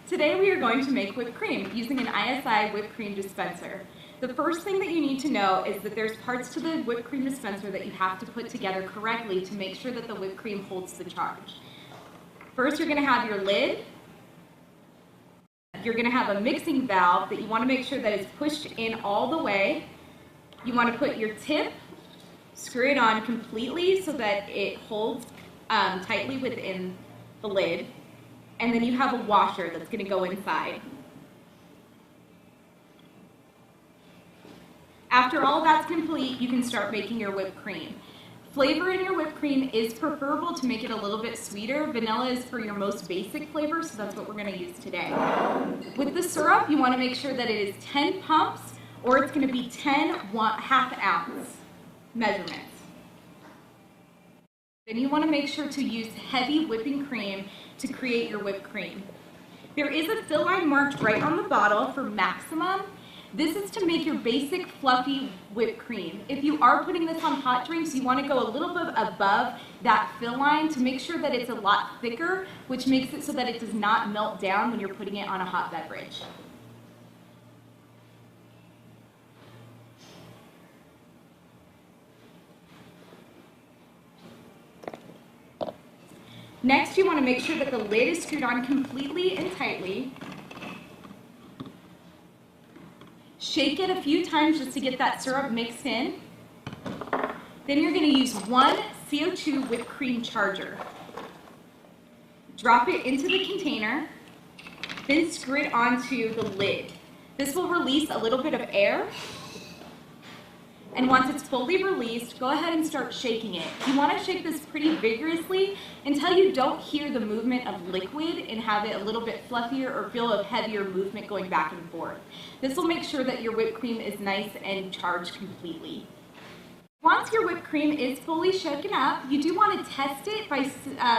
Today we are going to make whipped cream using an ISI whipped cream dispenser. The first thing that you need to know is that there's parts to the whipped cream dispenser that you have to put together correctly to make sure that the whipped cream holds the charge. First, you're going to have your lid. You're going to have a mixing valve that you want to make sure that it's pushed in all the way. You want to put your tip, screw it on completely so that it holds tightly within the lid. And then you have a washer that's going to go inside. After all that's complete, you can start making your whipped cream. Flavor in your whipped cream is preferable to make it a little bit sweeter. Vanilla is for your most basic flavor, so that's what we're going to use today. With the syrup, you want to make sure that it is 10 pumps, or it's going to be 10 half ounce measurements. Then you want to make sure to use heavy whipping cream to create your whipped cream. There is a fill line marked right on the bottle for maximum. This is to make your basic fluffy whipped cream. If you are putting this on hot drinks, you want to go a little bit above that fill line to make sure that it's a lot thicker, which makes it so that it does not melt down when you're putting it on a hot beverage. Next, you want to make sure that the lid is screwed on completely and tightly. Shake it a few times just to get that syrup mixed in. Then you're going to use one CO2 whipped cream charger. Drop it into the container, then screw it onto the lid. This will release a little bit of air. And once it's fully released, go ahead and start shaking it. You want to shake this pretty vigorously until you don't hear the movement of liquid and have it a little bit fluffier or feel a heavier movement going back and forth. This will make sure that your whipped cream is nice and charged completely. Once your whipped cream is fully shaken up, you do want to test it by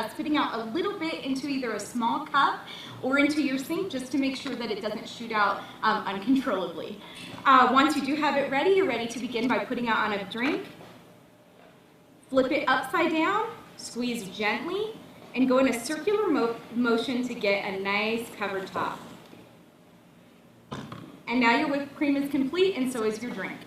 spitting out a little bit into either a small cup or into your sink just to make sure that it doesn't shoot out uncontrollably. Once you do have it ready, you're ready to begin by putting it on a drink. Flip it upside down, squeeze gently, and go in a circular motion to get a nice covered top. And now your whipped cream is complete, and so is your drink.